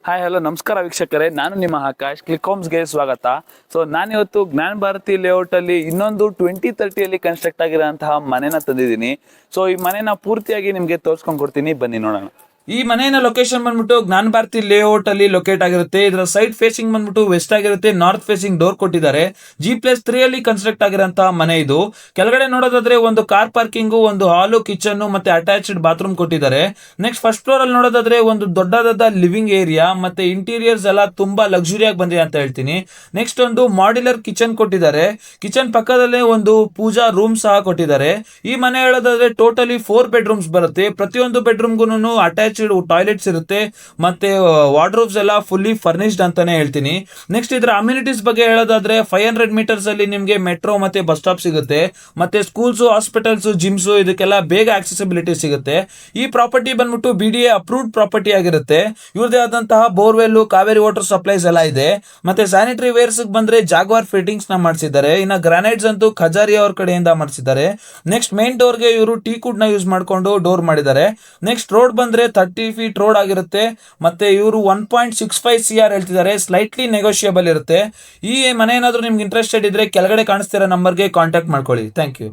Hi hello ನಮಸ್ಕಾರ ವೀಕ್ಷಕರೇ, ನಾನು ನಿಮ್ಮ ಆಕಾಶ್. ಕ್ಲಿಕ್ ಹೋಮ್ಸ್ಗೆ ಸ್ವಾಗತ. ನಾನಿವತ್ತು ಜ್ಞಾನ ಭಾರತಿ ಲೇಔಟ್ ಅಲ್ಲಿ ಇನ್ನೊಂದು 2030 ಕನ್ಸ್ಟ್ರಕ್ಟ್ ಆಗಿರೋಂತಹ ಮನೆನ ತಂದಿದ್ದೀನಿ. ಈ ಮನೆನ ಪೂರ್ತಿಯಾಗಿ ನಿಮ್ಗೆ ತೋರಿಸ್ಕೊಂಡು ಕೊಡ್ತೀನಿ, ಬನ್ನಿ ನೋಡೋಣ. ಈ ಮನೆಯ ಲೊಕೇಶನ್ ಬಂದ್ಬಿಟ್ಟು ಜ್ಞಾನ ಭಾರತಿ ಲೇಔಟ್ ಅಲ್ಲಿ ಲೊಕೇಟ್ ಆಗಿರುತ್ತೆ. ಇದರ ಸೈಡ್ ಫೇಸಿಂಗ್ ಬಂದ್ಬಿಟ್ಟು ವೆಸ್ಟ್ ಆಗಿರುತ್ತೆ. ನಾರ್ತ್ ಫೇಸಿಂಗ್ ಡೋರ್ ಕೊಟ್ಟಿದ್ದಾರೆ. G+3 ಅಲ್ಲಿ ಕನ್ಸ್ಟ್ರಕ್ಟ್ ಆಗಿರೋಂತಹ ಮನೆ ಇದು. ಕೆಳಗಡೆ ನೋಡೋದಾದ್ರೆ ಒಂದು ಕಾರ್ ಪಾರ್ಕಿಂಗ್, ಒಂದು ಹಾಲು, ಕಿಚನ್ ಮತ್ತೆ ಅಟ್ಯಾಚ್ಡ್ ಬಾತ್ರೂಮ್ ಕೊಟ್ಟಿದ್ದಾರೆ. ನೆಕ್ಸ್ಟ್ ಫಸ್ಟ್ ಫ್ಲೋರ್ ಅಲ್ಲಿ ನೋಡೋದಾದ್ರೆ ಒಂದು ದೊಡ್ಡದಾದ ಲಿವಿಂಗ್ ಏರಿಯಾ ಮತ್ತೆ ಇಂಟೀರಿಯರ್ಸ್ ಎಲ್ಲ ತುಂಬಾ ಲಕ್ಸುರಿ ಆಗಿ ಬಂದಿದೆ ಅಂತ ಹೇಳ್ತೀನಿ. ನೆಕ್ಸ್ಟ್ ಒಂದು ಮಾಡ್ಯುಲರ್ ಕಿಚನ್ ಕೊಟ್ಟಿದ್ದಾರೆ. ಕಿಚನ್ ಪಕ್ಕದಲ್ಲೇ ಒಂದು ಪೂಜಾ ರೂಮ್ ಸಹ ಕೊಟ್ಟಿದ್ದಾರೆ. ಈ ಮನೆ ಹೇಳೋದಾದ್ರೆ ಟೋಟಲಿ 4 ಬೆಡ್ರೂಮ್ಸ್ ಬರುತ್ತೆ. ಪ್ರತಿಯೊಂದು ಬೆಡ್ರೂಮ್ಗೂ ಅಟ್ಯಾಚ್ ಟಾಯ್ಲೆಟ್ಸ್ ಇರುತ್ತೆ ಮತ್ತೆ ವಾರ್ಡ್ರೋಬ್ಸ್ ಎಲ್ಲ ಫುಲ್ಲಿ ಫರ್ನಿಶ್ಡ್ ಅಂತಾನೆ ಹೇಳ್ತೀನಿ. ನೆಕ್ಸ್ಟ್ ಇದರ ಅಮ್ಯುನಿಟೀಸ್ ಬಗ್ಗೆ ಹೇಳೋದಾದ್ರೆ 500 ಮೀಟರ್ಸ್ ಅಲ್ಲಿ ನಿಮಗೆ ಮೆಟ್ರೋ ಮತ್ತೆ ಬಸ್ ಸ್ಟಾಪ್ ಸಿಗುತ್ತೆ. ಮತ್ತೆ ಸ್ಕೂಲ್ಸ್, ಹಾಸ್ಪಿಟಲ್ಸ್, ಜಿಮ್ಸ್ ಇದಕ್ಕೆಲ್ಲ ಬೇಗ ಆಕ್ಸೆಸಿಬಿಲಿಟಿ ಸಿಗುತ್ತೆ. ಈ ಪ್ರಾಪರ್ಟಿ ಬಂದ್ಬಿಟ್ಟು BDA ಅಪ್ರೂವ್ಡ್ ಪ್ರಾಪರ್ಟಿ ಆಗಿರುತ್ತೆ. ಇವ್ರದೇ ಆದಂತಹ ಬೋರ್ವೆಲ್, ಕಾವೇರಿ ವಾಟರ್ ಸಪ್ಲೈಸ್ ಎಲ್ಲ ಇದೆ. ಮತ್ತೆ ಸ್ಯಾನಿಟರಿ ವೇರ್ಸ್ ಬಂದ್ರೆ ಜಾಗ್ವಾರ್ ಫಿಟ್ಟಿಂಗ್ಸ್ ನ ಮಾಡಿಸಿದ್ದಾರೆ. ಇನ್ನು ಗ್ರಾನೈಟ್ಸ್ ಅಂತೂ ಖಜಾರಿ ಅವ್ರ ಕಡೆಯಿಂದ ಮಾಡಿಸಿದ್ದಾರೆ. ನೆಕ್ಸ್ಟ್ ಮೇನ್ ಡೋರ್ಗೆ ಇವರು ಟೀಕುಡ್ ನ ಯೂಸ್ ಮಾಡ್ಕೊಂಡು ಡೋರ್ ಮಾಡಿದ್ದಾರೆ. ನೆಕ್ಸ್ಟ್ ರೋಡ್ ಬಂದ್ರೆ 30 ಫೀಟ್ ರೋಡ್ ಆಗಿರುತ್ತೆ. ಮತ್ತೆ ಇವರು 1.65 CR ಹೇಳ್ತಿದ್ದಾರೆ. ಸ್ಲೈಟ್ಲಿ ನೆಗೋಷಿಯಬಲ್ ಇರುತ್ತೆ. ಈ ಮನೆ ಏನಾದರೂ ನಿಮ್ಗೆ ಇಂಟ್ರೆಸ್ಟೆಡ್ ಇದ್ರೆ ಕೆಳಗಡೆ ಕಾಣಿಸ್ತಿರೋ ನಂಬರ್ಗೆ ಕಾಂಟ್ಯಾಕ್ಟ್ ಮಾಡ್ಕೊಳ್ಳಿ. Thank you.